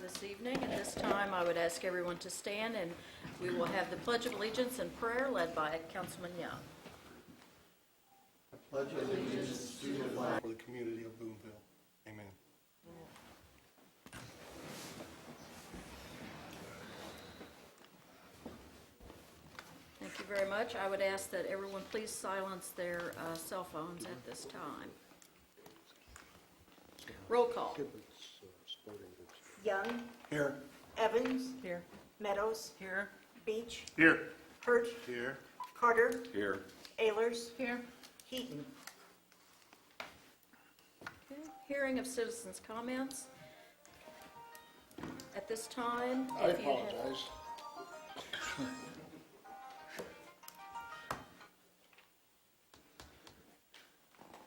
this evening. At this time, I would ask everyone to stand, and we will have the Pledge of Allegiance and prayer led by Councilman Young. Pledge allegiance to the flag of the community of Boonville. Amen. Thank you very much. I would ask that everyone please silence their cell phones at this time. Roll call. Young, Here. Evans, Here. Meadows, Here. Beach, Here. Hurt, Here. Carter, Here. Ehlers, Here. Heaton. Okay. Hearing of citizens' comments. At this time, I if you have... apologize.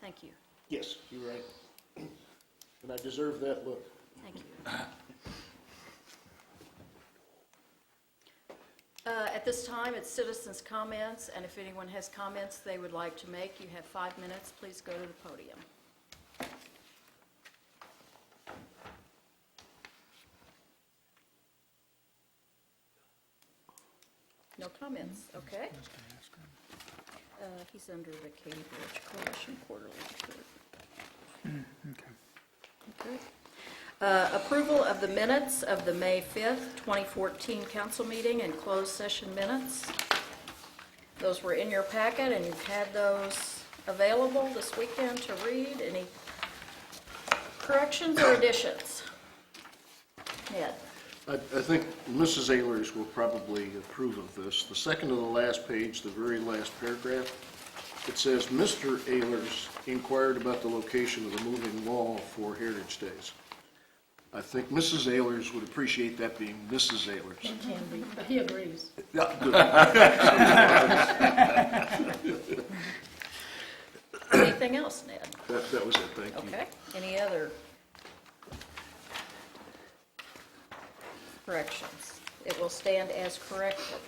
Thank you. Yes, you're right. And I deserve that look. Thank you. At this time, it's citizens' comments, and if anyone has comments they would like to make, you have 5 minutes. Please go to the podium. No comments, okay. He's under the Katy Bridge Coalition Quarterly Report. Okay. Approval of the minutes of the May 5th, 2014 council meeting and closed session minutes. Those were in your packet, and you've had those available this weekend to read. Any corrections or additions? Ned? I think Mrs. Ehlers will probably approve of this. The second to the last page, the very last paragraph, it says, Mr. Ehlers inquired about the location of the moving wall for Heritage Days. I think Mrs. Ehlers would appreciate that being Mrs. Ehlers. It can be, but he agrees. Yeah, good. Anything else, Ned? That was it, thank you. Okay. Any other corrections? It will stand as corrected.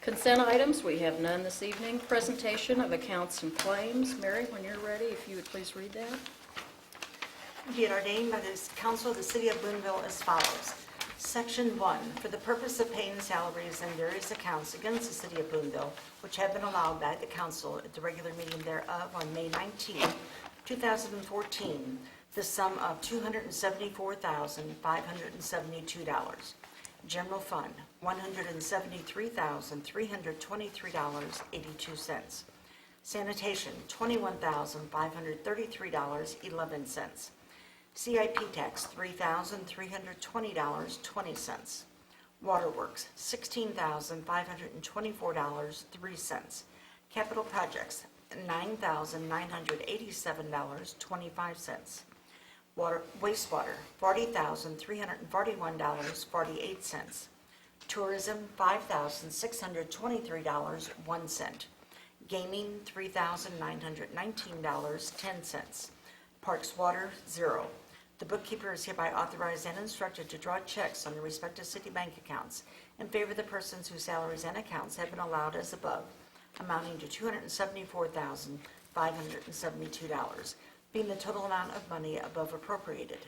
Consent items, we have none this evening. Presentation of accounts and claims. Mary, when you're ready, if you would please read that. Be it ordained by the Council of the City of Boonville as follows. Section 1, for the purpose of paying salaries and various accounts against the City of Boonville, which have been allowed by the Council at the regular meeting thereof on May 19, 2014, the sum of $274,572. General Fund, $173,323.82. Sanitation, $21,533.11. CIP tax, $3,320.20. Waterworks, $16,524.03. Capital projects, $9,987.25. Wastewater, $40,341.48. Tourism, $5,623.01. Gaming, $3,919.10. Parks Water, 0. The bookkeeper is hereby authorized and instructed to draw checks on the respective city bank accounts in favor of the persons whose salaries and accounts have been allowed as above, amounting to $274,572, being the total amount of money above appropriated.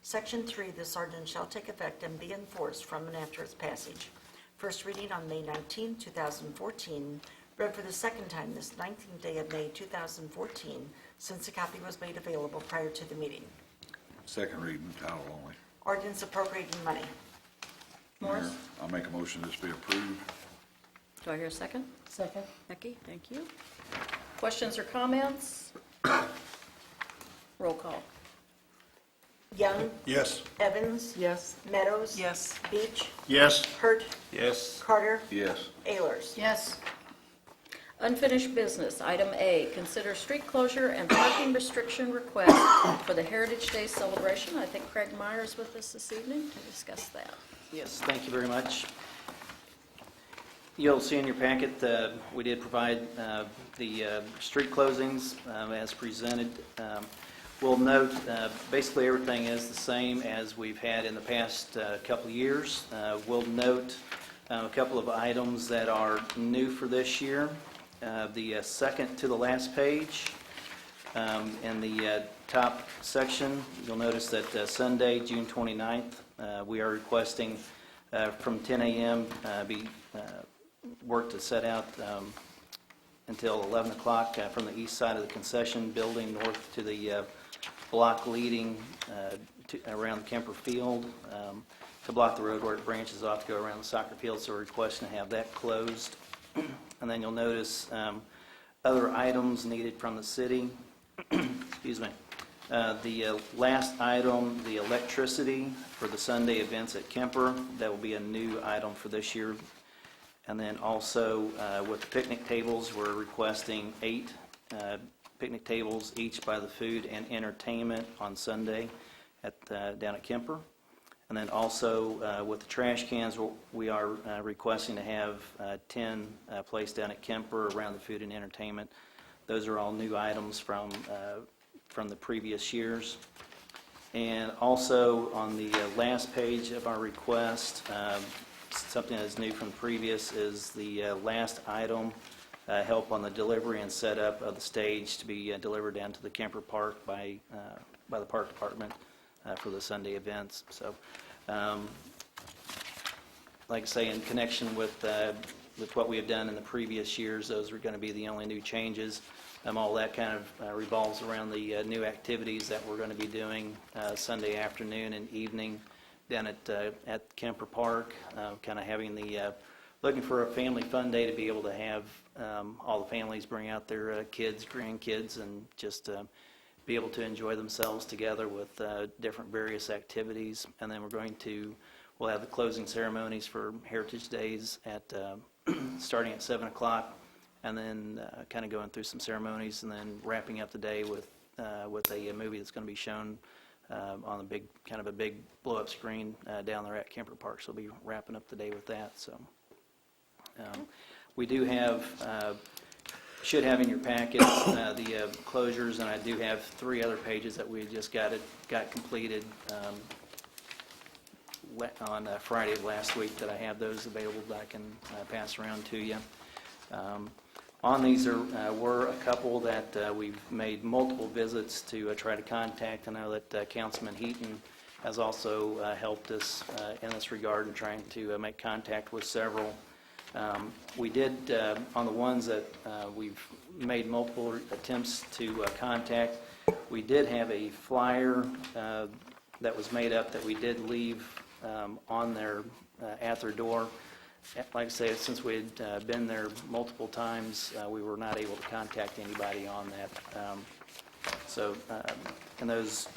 Section 3, this ordinance shall take effect and be enforced from and after its passage. First reading on May 19, 2014, read for the second time this 19th day of May 2014, since a copy was made available prior to the meeting. Second reading, title only. Ordinance appropriating money. Morris? Mayor, I'll make a motion this be approved. Do I hear a second? Second. Becky, thank you. Questions or comments? Roll call. Young, Yes. Evans, Yes. Meadows, Yes. Beach, Yes. Hurt, Yes. Carter, Yes. Ehlers. Yes. Unfinished business, item A, consider street closure and parking restriction request for the Heritage Day celebration. I think Craig Meyer is with us this evening to discuss that. Yes, thank you very much. You'll see in your packet, we did provide the street closings as presented. We'll note basically everything is the same as we've had in the past couple of years. We'll note a couple of items that are new for this year. The second to the last page In the top section, you'll notice that Sunday, June 29th, we are requesting from 10 a.m. Be work to set out until 11 o'clock from the east side of the concession building north to the block leading around the Kemper Field to block the road where it branches off to go around the soccer field, so we're requesting to have that closed. And then you'll notice other items needed from the city. Excuse me. The last item, the electricity for the Sunday events at Kemper, that will be a new item for this year. And then also with the picnic tables, we're requesting 8 picnic tables each by the food and entertainment on Sunday down at Kemper. And then also with the trash cans, we are requesting to have 10 placed down at Kemper around the food and entertainment. Those are all new items from the previous years. And also on the last page of our request, something that's new from previous is the last item, help on the delivery and setup of the stage to be delivered down to the Kemper Park by the Park Department for the Sunday events. So, like I say, in connection with what we have done in the previous years, those are going to be the only new changes. All that kind of revolves around the new activities that we're going to be doing Sunday afternoon and evening down at Kemper Park, kind of having looking for a family fun day to be able to have all the families bring out their kids, grandkids, and just be able to enjoy themselves together with different various activities. And then we'll have the closing ceremonies for Heritage Days starting at 7 o'clock, and then kind of going through some ceremonies, and then wrapping up the day with a movie that's going to be shown on a big blow-up screen down there at Kemper Park. So we'll be wrapping up the day with that. So we do have, should have in your packet the closures, and I do have 3 other pages that we just got completed on Friday of last week, that I have those available that I can pass around to you. On these were a couple that we've made multiple visits to try to contact. I know that Councilman Heaton has also helped us in this regard in trying to make contact with several. We did, on the ones that we've made multiple attempts to contact, we did have a flyer that was made up that we did leave on their, at their door. Like I say, since we had been there multiple times, we were not able to contact anybody on that. And those,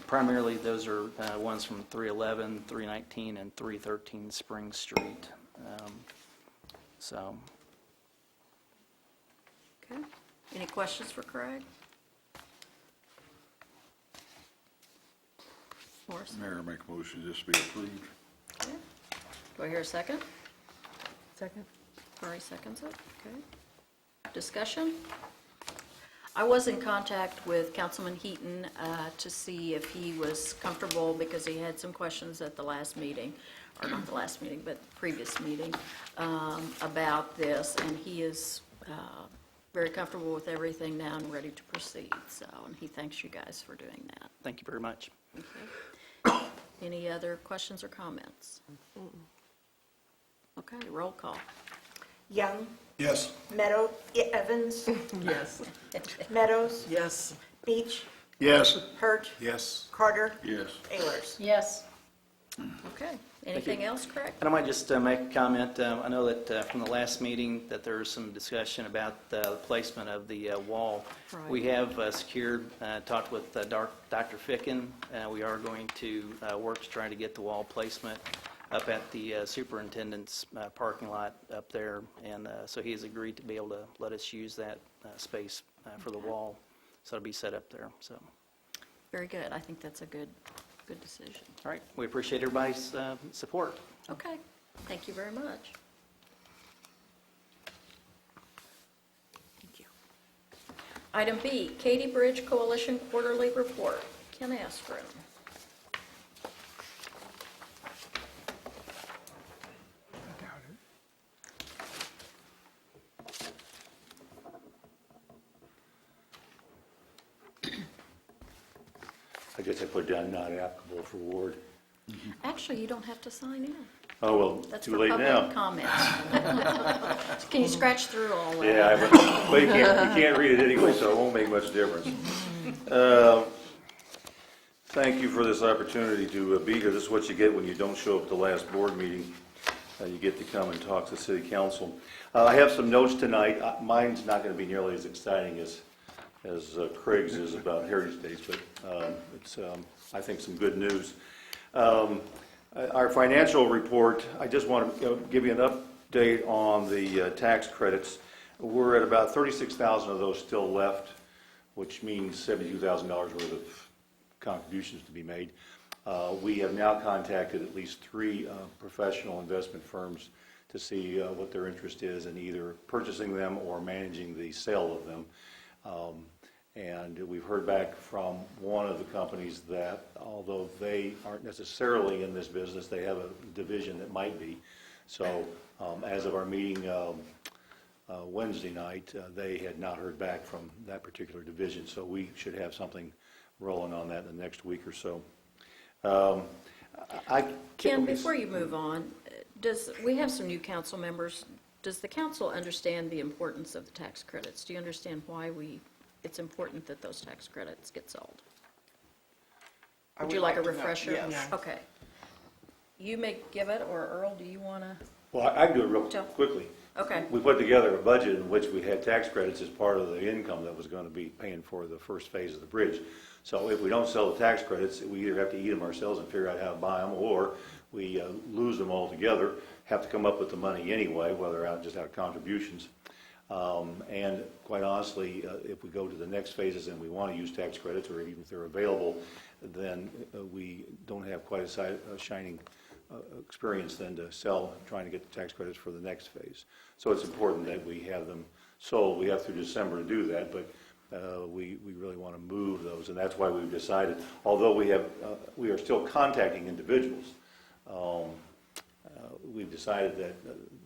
primarily those are ones from 311, 319, and 313 Spring Street. Okay. Any questions for Craig? Morrison? Mayor, make a motion this be approved. Okay. Do I hear a second? Second. Murray seconds it. Okay. Discussion? I was in contact with Councilman Heaton to see if he was comfortable, because he had some questions at the last meeting, or not the last meeting, but previous meeting, about this, and he is very comfortable with everything now and ready to proceed. So, and he thanks you guys for doing that. Thank you very much. Okay. Any other questions or comments? Okay, roll call. Young, Yes. Evans, Yes. Meadows, Yes. Beach, Yes. Hurt, Yes. Carter, Yes. Ayers. Yes. Okay. Anything else, Craig? And I might just make a comment. I know that from the last meeting that there was some discussion about the placement of the wall. Right. We have secured, talked with Dr. Ficken. We are going to work to try to get the wall placement up at the superintendent's parking lot up there. And so he has agreed to be able to let us use that space for the wall. So it'll be set up there. So, Very good. I think that's a good decision. all right. We appreciate everybody's support. Okay. Thank you very much. Thank you. Item B, Katy Bridge Coalition Quarterly Report. Ken Askren. I guess I put down not applicable for Ward. Actually, you don't have to sign in. Oh, well, That's too for late now. public comments. Can you scratch through all that? Yeah, but you can't read it anyway, so it won't make much difference. Thank you for this opportunity to be here. This is what you get when you don't show up at the last board meeting. You get to come and talk to City Council. I have some notes tonight. Mine's not going to be nearly as exciting as Craig's is about Heritage Days, but it's, I think, some good news. Our financial report, I just want to give you an update on the tax credits. We're at about 36,000 of those still left, which means $72,000 worth of contributions to be made. We have now contacted at least 3 professional investment firms to see what their interest is in either purchasing them or managing the sale of them. And we've heard back from one of the companies that although they aren't necessarily in this business, they have a division that might be. So as of our meeting Wednesday night, they had not heard back from that particular division. So we should have something rolling on that in the next week or so. Ken, before you move on, we have some new council members. Does the council understand the importance of the tax credits? Do you understand why it's important that those tax credits get sold? Would you like a refresher? Yes. Okay. You may give it, or Earl, do you want to? Well, I can do it real quickly. Okay. We put together a budget in which we had tax credits as part of the income that was going to be paying for the first phase of the bridge. So if we don't sell the tax credits, we either have to eat them ourselves and figure out how to buy them, or we lose them altogether, have to come up with the money anyway, whether just out of contributions. And quite honestly, if we go to the next phases and we want to use tax credits, or even if they're available, then we don't have quite a shining experience then to sell, trying to get the tax credits for the next phase. So it's important that we have them sold. We have through December to do that, but we really want to move those, and that's why we've decided, although we are still contacting individuals, we've decided that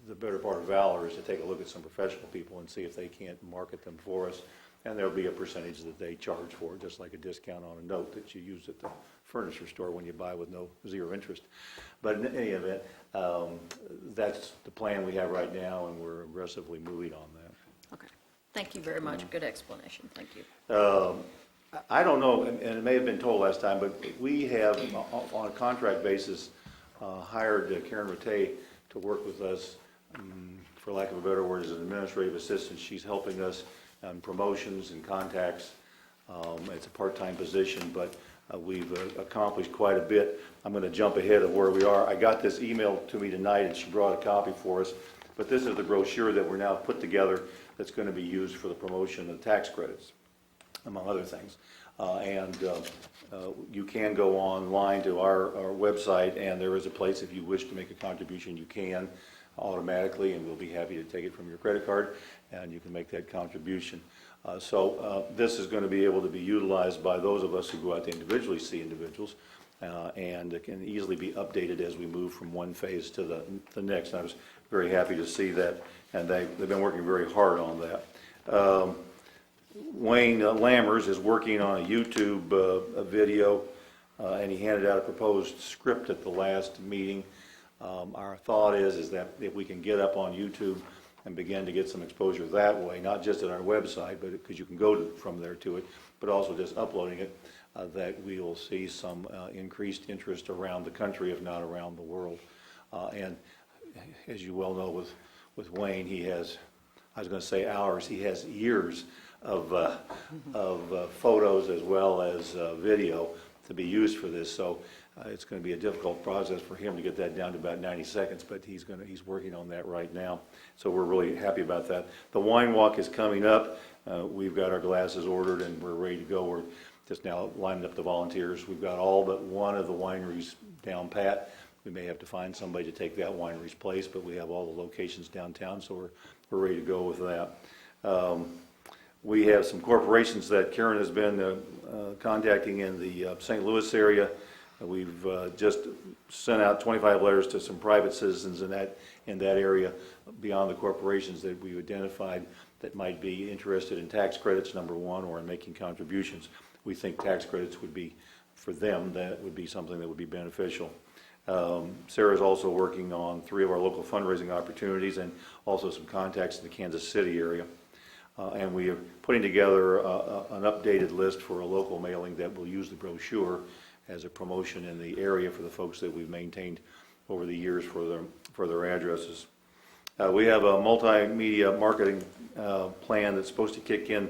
the better part of valor is to take a look at some professional people and see if they can't market them for us, and there'll be a percentage that they charge for, just like a discount on a note that you use at the furniture store when you buy with zero interest. But in any event, that's the plan we have right now, and we're aggressively moving on that. Okay. Thank you very much. Good explanation. Thank you. I don't know, and it may have been told last time, but we have, on a contract basis, hired Karen Rattay to work with us, for lack of a better word, as an administrative assistant. She's helping us on promotions and contacts. It's a part-time position, but we've accomplished quite a bit. I'm going to jump ahead of where we are. I got this email to me tonight, and she brought a copy for us. But this is the brochure that we're now put together that's going to be used for the promotion of tax credits, among other things. You can go online to our website, and there is a place if you wish to make a contribution, you can automatically, and we'll be happy to take it from your credit card, and you can make that contribution. So this is going to be able to be utilized by those of us who go out to individually see individuals, and it can easily be updated as we move from one phase to the next. And I was very happy to see that, and they've been working very hard on that. Wayne Lammers is working on a YouTube video, and he handed out a proposed script at the last meeting. Our thought is that if we can get up on YouTube and begin to get some exposure that way, not just at our website, but because you can go from there to it, but also just uploading it, that we will see some increased interest around the country, if not around the world. And as you well know, with Wayne, he has, I was going to say hours, he has years of photos as well as video to be used for this. So it's going to be a difficult process for him to get that down to about 90 seconds, but he's working on that right now. So we're really happy about that. The wine walk is coming up. We've got our glasses ordered and we're ready to go. We're just now lining up the volunteers. We've got all but one of the wineries down pat. We may have to find somebody to take that winery's place, but we have all the locations downtown, so we're ready to go with that. We have some corporations that Karen has been contacting in the St. Louis area. We've just sent out 25 letters to some private citizens in that area beyond the corporations that we've identified that might be interested in tax credits, number one, or in making contributions. We think tax credits would be for them, that would be something that would be beneficial. Sarah's also working on 3 of our local fundraising opportunities and also some contacts in the Kansas City area. And we are putting together an updated list for a local mailing that will use the brochure as a promotion in the area for the folks that we've maintained over the years for their addresses. We have a multimedia marketing plan that's supposed to kick in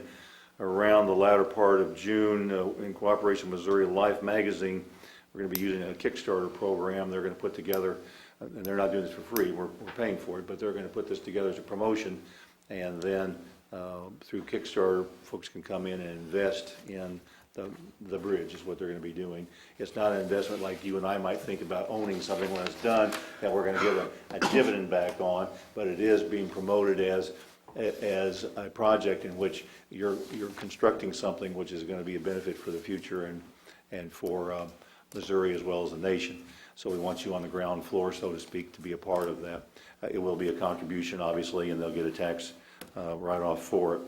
around the latter part of June in cooperation with Missouri Life magazine. We're going to be using a Kickstarter program they're going to put together, and they're not doing this for free, we're paying for it, but they're going to put this together as a promotion, and then through Kickstarter, folks can come in and invest in the bridge is what they're going to be doing. It's not an investment like you and I might think about owning something when it's done that we're going to give a dividend back on, but it is being promoted as a project in which you're constructing something which is going to be a benefit for the future and for Missouri as well as the nation. So we want you on the ground floor, so to speak, to be a part of that. It will be a contribution, obviously, and they'll get a tax write-off for it.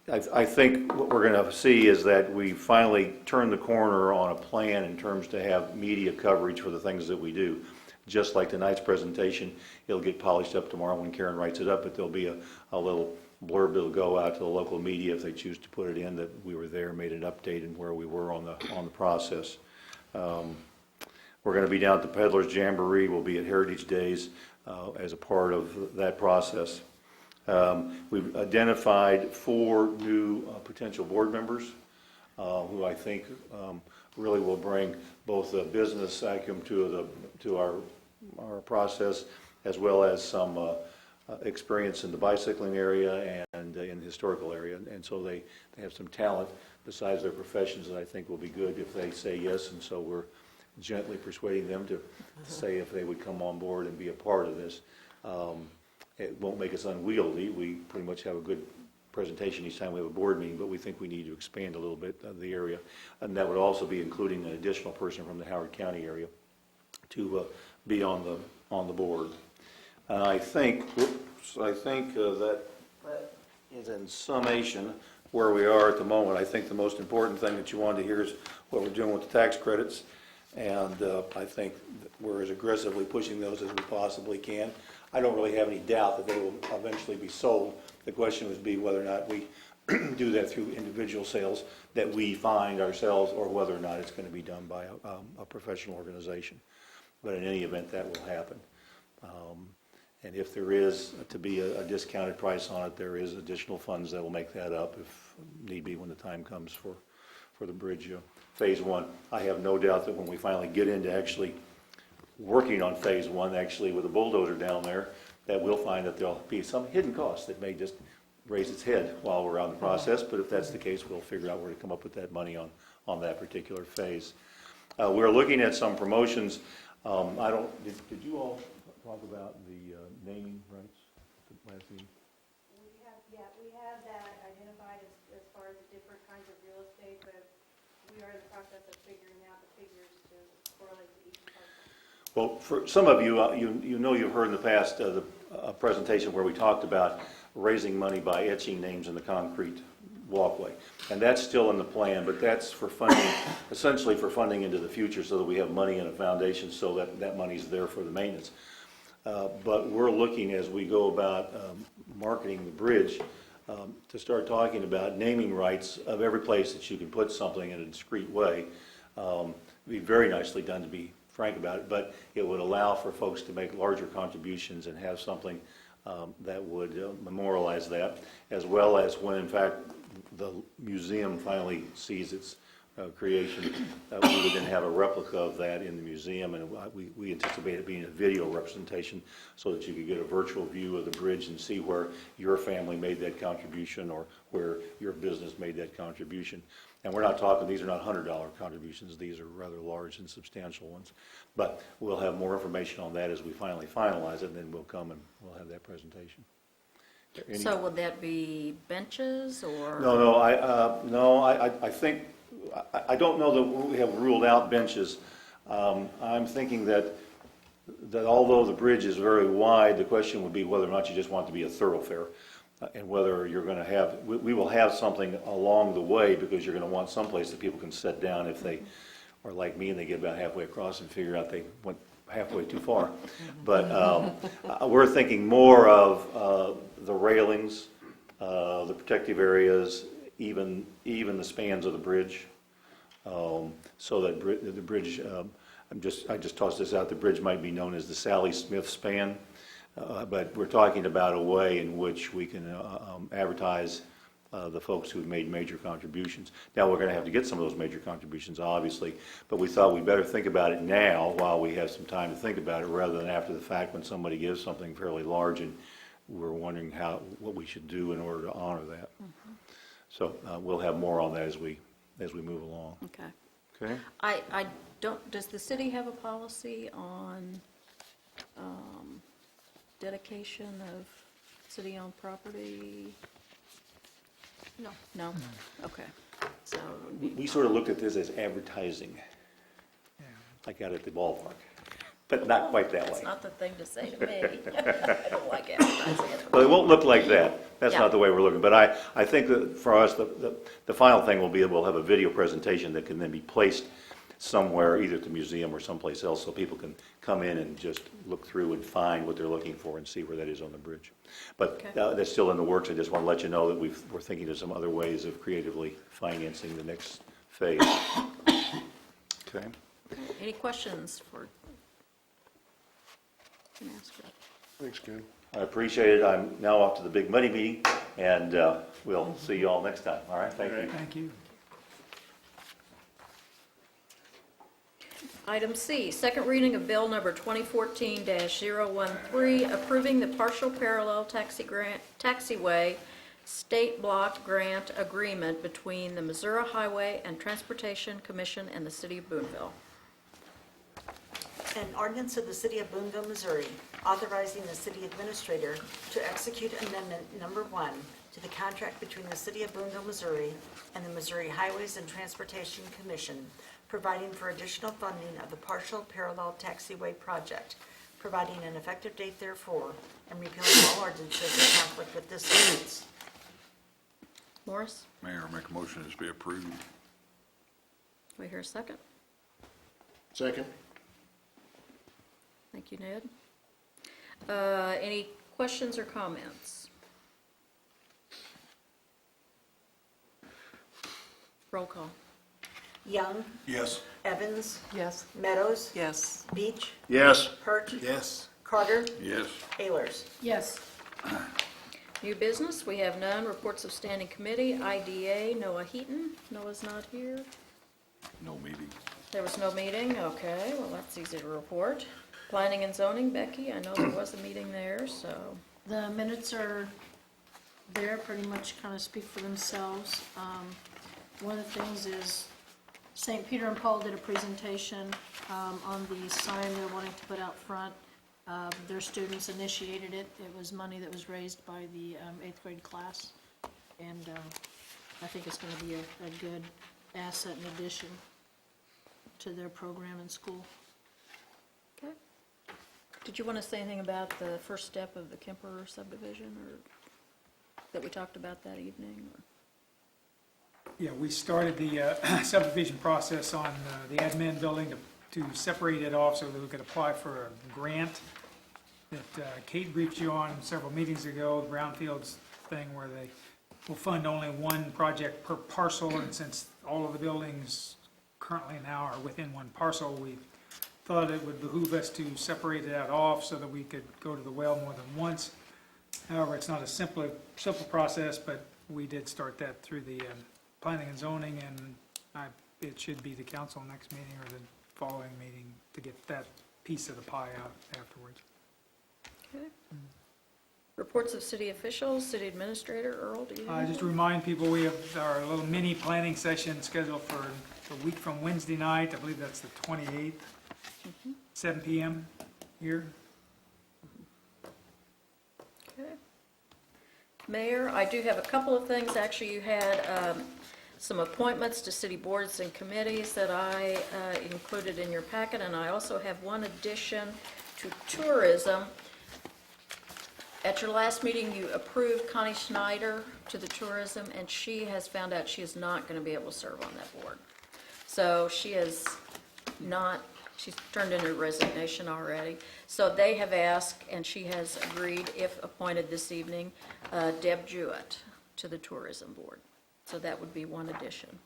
I think what we're going to see is that we finally turn the corner on a plan in terms to have media coverage for the things that we do. Just like tonight's presentation, it'll get polished up tomorrow when Karen writes it up, but there'll be a little blurb that'll go out to the local media if they choose to put it in, that we were there, made an update and where we were on the process. We're going to be down at the Peddlers Jamboree. We'll be at Heritage Days as a part of that process. We've identified 4 new potential board members who I think really will bring both a business acumen to our process, as well as some experience in the bicycling area and in the historical area. And so they have some talent besides their professions that I think will be good if they say yes. And so we're gently persuading them to say if they would come on board and be a part of this. It won't make us unwieldy. We pretty much have a good presentation each time we have a board meeting, but we think we need to expand a little bit of the area. And that would also be including an additional person from the Howard County area to be on the board. And I think that is in summation where we are at the moment. I think the most important thing that you wanted to hear is what we're doing with the tax credits. And I think we're as aggressively pushing those as we possibly can. I don't really have any doubt that they will eventually be sold. The question would be whether or not we do that through individual sales that we find ourselves, or whether or not it's going to be done by a professional organization. But in any event, that will happen. And if there is to be a discounted price on it, there is additional funds that will make that up if need be when the time comes for the bridge phase 1. I have no doubt that when we finally get into actually working on phase 1, actually with a bulldozer down there, that we'll find that there'll be some hidden cost that may just raise its head while we're on the process. But if that's the case, we'll figure out where to come up with that money on that particular phase. We're looking at some promotions. Did you all talk about the naming rights last meeting? We have that identified as far as the different kinds of real estate, but we are in the process of figuring out the figures to correlate to each parcel. Well, for some of you, you've heard in the past a presentation where we talked about raising money by etching names in the concrete walkway. And that's still in the plan, but that's for funding, essentially for funding into the future, so that we have money in a foundation so that money's there for the maintenance. But we're looking, as we go about marketing the bridge, to start talking about naming rights of every place that you can put something in a discreet way. It'd be very nicely done, to be frank about it, but it would allow for folks to make larger contributions and have something that would memorialize that, as well as when, in fact, the museum finally sees its creation, we would then have a replica of that in the museum, and we anticipate it being a video representation so that you could get a virtual view of the bridge and see where your family made that contribution or where your business made that contribution. And we're not talking, these are not $100 contributions, these are rather large and substantial ones. But we'll have more information on that as we finally finalize it, and then we'll come and we'll have that presentation. So would that be benches or? No, I think, I don't know that we have ruled out benches. I'm thinking that although the bridge is very wide, the question would be whether or not you just want it to be a thoroughfare. and whether you're going to have, we will have something along the way, because you're going to want someplace that people can sit down if they are like me and they get about halfway across and figure out they went halfway too far. But we're thinking more of the railings, the protective areas, even the spans of the bridge, so that the bridge, I just tossed this out, the bridge might be known as the Sally Smith span, but we're talking about a way in which we can advertise the folks who've made major contributions. Now, we're going to have to get some of those major contributions, obviously, but we thought we'd better think about it now while we have some time to think about it, rather than after the fact when somebody gives something fairly large and we're wondering what we should do in order to honor that. So we'll have more on that as we move along. Okay. Okay? I don't, does the city have a policy on dedication of city-owned property? No. No? Okay. So, We sort of looked at this as advertising, like out at the ballpark, but not quite that that's way. not the thing to say to me. I don't like advertising it. Well, it won't look like that. That's Yeah. not the way we're looking. But I think that for us, the final thing will be we'll have a video presentation that can then be placed somewhere, either at the museum or someplace else, so people can come in and just look through and find what they're looking for and see where that is on the bridge. But Okay. that's still in the works. I just want to let you know that we're thinking of some other ways of creatively financing the next phase. Okay? Any questions for? Can ask her. Thanks, Ken. I appreciate it. I'm now off to the big money meeting, and we'll see you all next time. All right? Thank you. Thank you. Item C, second reading of bill number 2014-013, approving the partial parallel taxiway state block grant agreement between the Missouri Highway and Transportation Commission and the City of Boonville. An ordinance of the City of Boonville, Missouri, authorizing the city administrator to execute amendment number 1 to the contract between the City of Boonville, Missouri and the Missouri Highways and Transportation Commission, providing for additional funding of the partial parallel taxiway project, providing an effective date therefore, and repealing all ordinances in conflict with this ordinance. Morris, Mayor, make a motion this be approved. we hear a second? Second? Thank you, Ned. Any questions or comments? Roll call. Young, Yes. Evans, Yes. Meadows, Yes. Beach, Yes. Hurt, Yes. Carter, Yes. Ayers. Yes. New business, we have none. Reports of standing committee, IDA, Noah Heaton. Noah's not here. No meeting. There was no meeting, okay, well, that's easy to report. Planning and zoning, Becky, I know there was a meeting there, so. The minutes are there, pretty much kind of speak for themselves. One of the things is St. Peter and Paul did a presentation on the sign they're wanting to put out front. Their students initiated it. It was money that was raised by the 8th grade class. And I think it's going to be a good asset and addition to their program in school. Okay. Did you want to say anything about the first step of the Kemper subdivision, or that we talked about that evening? Or? Yeah, we started the subdivision process on the admin building to separate it off so that we could apply for a grant that Kate briefed you on several meetings ago, the Brownfields thing, where they will fund only one project per parcel, and since all of the buildings currently now are within one parcel, we thought it would behoove us to separate it out off so that we could go to the well more than once. However, it's not a simple process, but we did start that through the planning and zoning, and it should be the council next meeting or the following meeting to get that piece of the pie out afterwards. Okay. Reports of city officials, city administrator, Earl, do you have? Just to remind people, we have our little mini planning session scheduled for a week from Wednesday night. I believe that's the 28th, 7 p.m. here. Okay. Mayor, I do have a couple of things. Actually, you had some appointments to city boards and committees that I included in your packet, and I also have one addition to tourism. At your last meeting, you approved Connie Schneider to the tourism, and she has found out she is not going to be able to serve on that board. So she is not, she's turned in her resignation already. So they have asked, and she has agreed, if appointed this evening, Deb Jewett to the tourism board. So that would be one addition.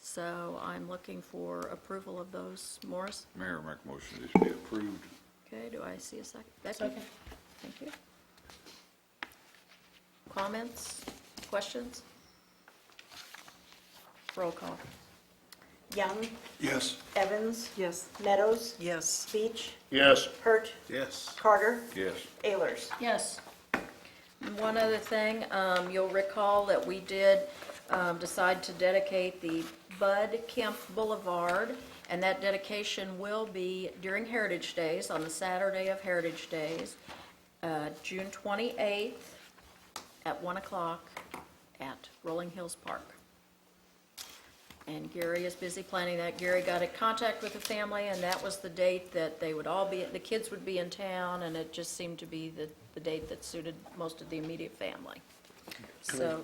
So I'm looking for approval of those. Morris? Mayor, make a motion this be approved. Okay, do I see a second? Becky? Second. Thank you. Comments, questions? Roll call. Young, Yes. Evans, Yes. Meadows, Yes. Beach, Yes. Hurt, Yes. Carter, Yes. Ayers. Yes. And one other thing, you'll recall that we did decide to dedicate the Bud Kemp Boulevard, and that dedication will be during Heritage Days, on the Saturday of Heritage Days, June 28th at 1 o'clock at Rolling Hills Park. And Gary is busy planning that. Gary got in contact with the family, and that was the date that they would all be, the kids would be in town, and it just seemed to be the date that suited most of the immediate family. So,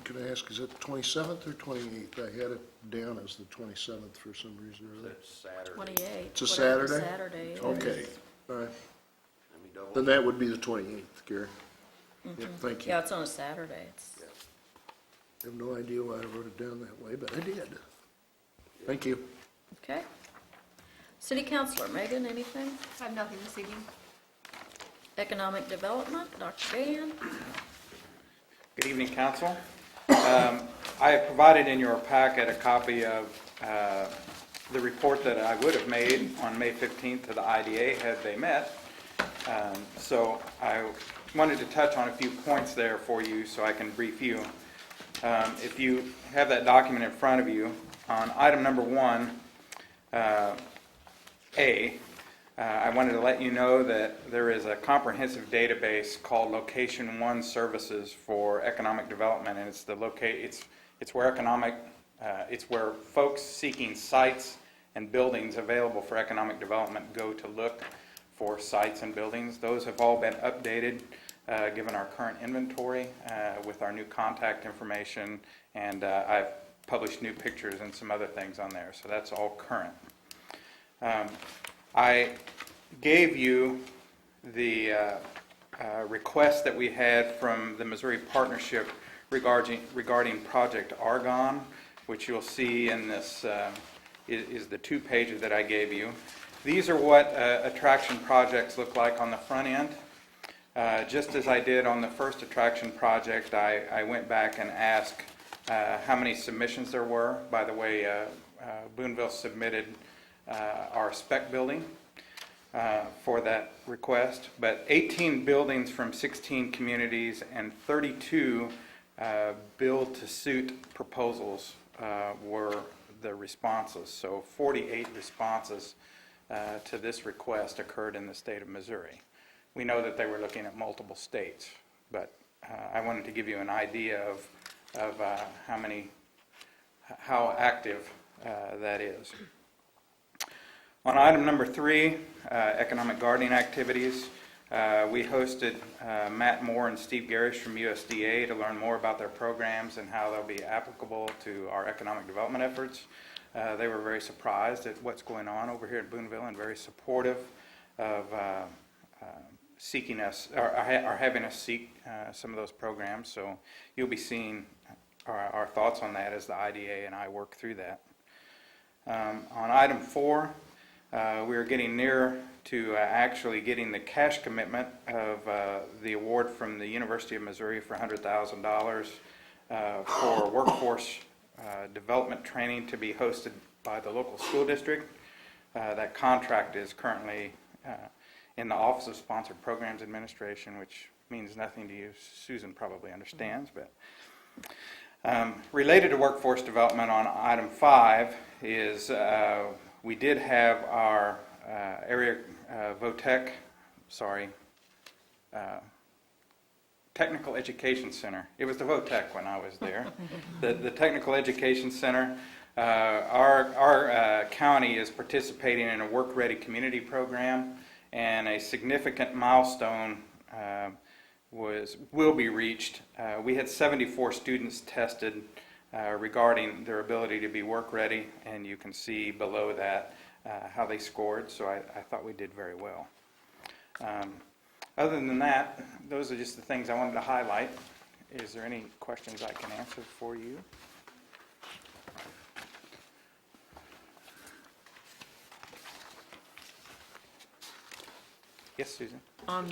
Can I ask, is it the 27th or 28th? I had it down as the 27th for some reason or other. That's Saturday. 28th. It's a whatever Saturday? Saturday is. Okay, all right. Let me double. Then that would be the 28th, Gary. Yeah, thank you. Yeah, it's on a Saturday. It's, I have no idea why I wrote it down that way, but I did. Thank you. okay. City Councilor, Megan, anything? I have nothing this evening. Economic Development, Dr. Van. Good evening, Council. I have provided in your packet a copy of the report that I would have made on May 15th to the IDA had they met. So I wanted to touch on a few points there for you so I can brief you. If you have that document in front of you, on item number 1, I wanted to let you know that there is a comprehensive database called Location One Services for Economic Development, and it's where folks seeking sites and buildings available for economic development go to look for sites and buildings. Those have all been updated given our current inventory with our new contact information, and I've published new pictures and some other things on there, so that's all current. I gave you the request that we had from the Missouri Partnership regarding Project Argonne, which you'll see in this is the 2 pages that I gave you. These are what attraction projects look like on the front end. Just as I did on the first attraction project, I went back and asked how many submissions there were. By the way, Boonville submitted our spec building for that request, but 18 buildings from 16 communities and 32 build-to-suit proposals were the responses. So 48 responses to this request occurred in the state of Missouri. We know that they were looking at multiple states, but I wanted to give you an idea of how active that is. On item number 3, economic gardening activities, we hosted Matt Moore and Steve Garish from USDA to learn more about their programs and how they'll be applicable to our economic development efforts. They were very surprised at what's going on over here at Boonville and very supportive of seeking us, or having us seek some of those programs. So you'll be seeing our thoughts on that as the IDA and I work through that. On item 4, we are getting near to actually getting the cash commitment of the award from the University of Missouri for $100,000 for workforce development training to be hosted by the local school district. That contract is currently in the Office of Sponsored Programs Administration, which means nothing to you. Susan probably understands, but related to workforce development on item 5 is we did have our area VOTEC, Technical Education Center. It was the VOTEC when I was there. The Technical Education Center. Our county is participating in a work-ready community program, and a significant milestone will be reached. We had 74 students tested regarding their ability to be work-ready, and you can see below that how they scored, so I thought we did very well. Other than that, those are just the things I wanted to highlight. Is there any questions I can answer for you? Yes, Susan? On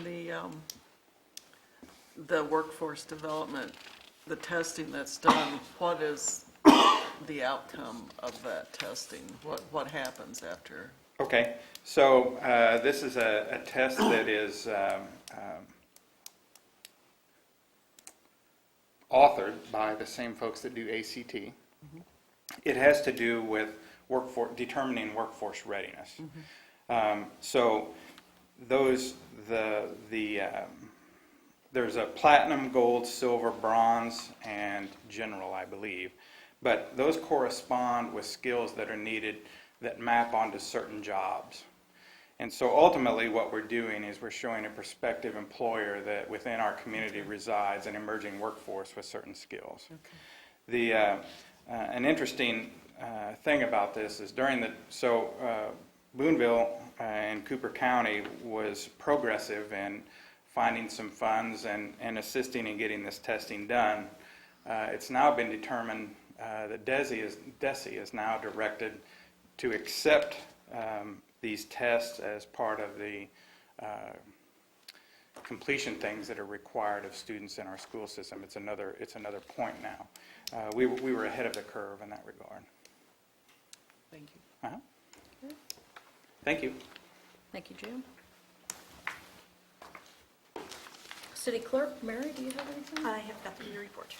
the workforce development, the testing that's done, what is the outcome of that testing? What happens after? Okay, so this is a test that is authored by the same folks that do ACT. Mm-hmm. It has to do with determining workforce readiness. So those there's a platinum, gold, silver, bronze, and general, I believe. But those correspond with skills that are needed that map onto certain jobs. And so ultimately what we're doing is we're showing a prospective employer that within our community resides an emerging workforce with certain skills. An interesting thing about this is Boonville and Cooper County was progressive in finding some funds and assisting in getting this testing done. It's now been determined that DESE is now directed to accept these tests as part of the completion things that are required of students in our school system. It's another point now. We were ahead of the curve in that regard. Thank you. Uh-huh. Thank you. Thank you, Jim. City Clerk, Mary, do you have anything? I have nothing to report.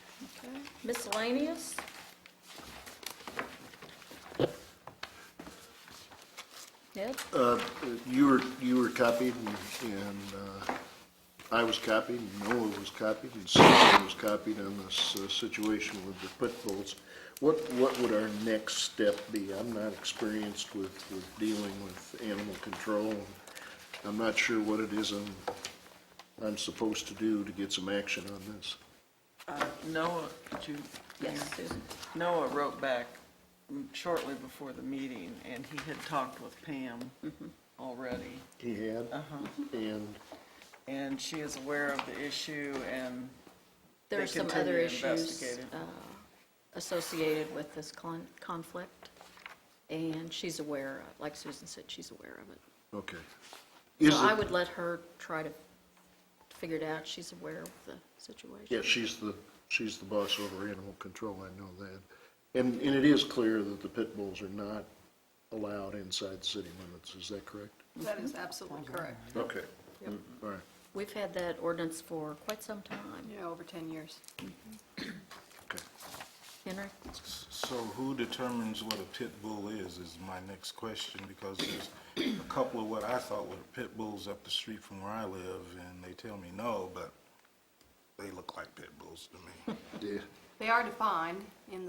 Okay. Miscellaneous? Ed? You were copied, and I was copied, and Noah was copied, and Cynthia was copied on this situation with the pit bulls. What would our next step be? I'm not experienced with dealing with animal control. I'm not sure what it is I'm supposed to do to get some action on this. Noah, could you? Yes, Susan. Noah wrote back shortly before the meeting, and he had talked with Pam already. He had? Uh-huh. And she is aware of the issue, and There they are some continue other to issues investigate it. associated with this conflict, and she's aware, like Susan said, she's aware of it. Okay. So I would let her try to figure it out. She's aware of the situation. Yeah, she's the boss over animal control, I know that. And it is clear that the pit bulls are not allowed inside city limits, is that correct? That is absolutely correct. Okay. Yep. All right, We've had that ordinance for quite some time. Yeah, over 10 years. okay. Henry? So who determines what a pit bull is my next question, because there's a couple of what I thought were pit bulls up the street from where I live, and they tell me no, but they look like pit bulls to me. Yeah. They are defined in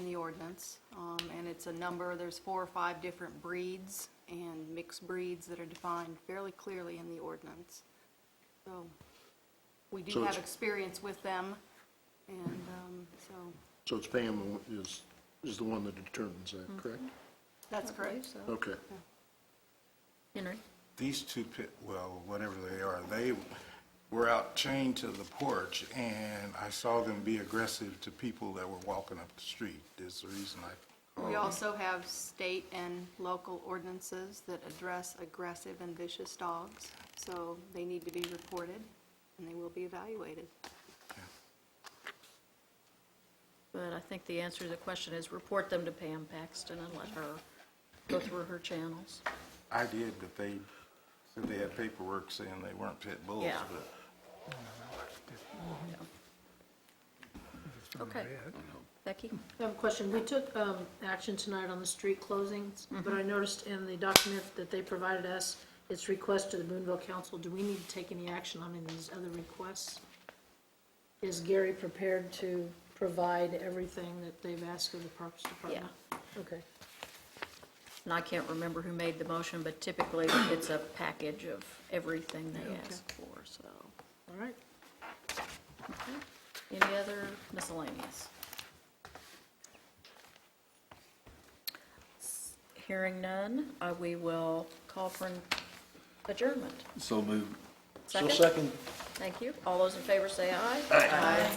the ordinance, and it's a number, there's 4 or 5 different breeds and mixed breeds that are defined fairly clearly in the ordinance. So we do So have it's- experience with them, and so So it's Pam who is the one that determines that, correct? that's I believe correct. so. Okay. Henry? These two whatever they are, they were out chained to the porch, and I saw them be aggressive to people that were walking up the street. Is the reason I We also have state and local ordinances that address aggressive and vicious dogs, so they need to be reported, and they will be evaluated. But I think the answer to the question is report them to Pam Paxton and let her go through her channels. I did, but they said they had paperwork saying they weren't pit bulls, Yeah. but Okay. Becky? I have a question. We took action tonight on the street closings, but I noticed in the document that they provided us, it's request to the Boonville Council. Do we need to take any action on any of these other requests? Is Gary prepared to provide everything that they've asked of the Parks Department? Okay. And I can't remember who made the motion, but typically it's a package of everything they ask for, so. All right. Any other miscellaneous? Hearing none, we will call for an adjournment. So moved. So second. Thank you. All those in favor say aye. Aye.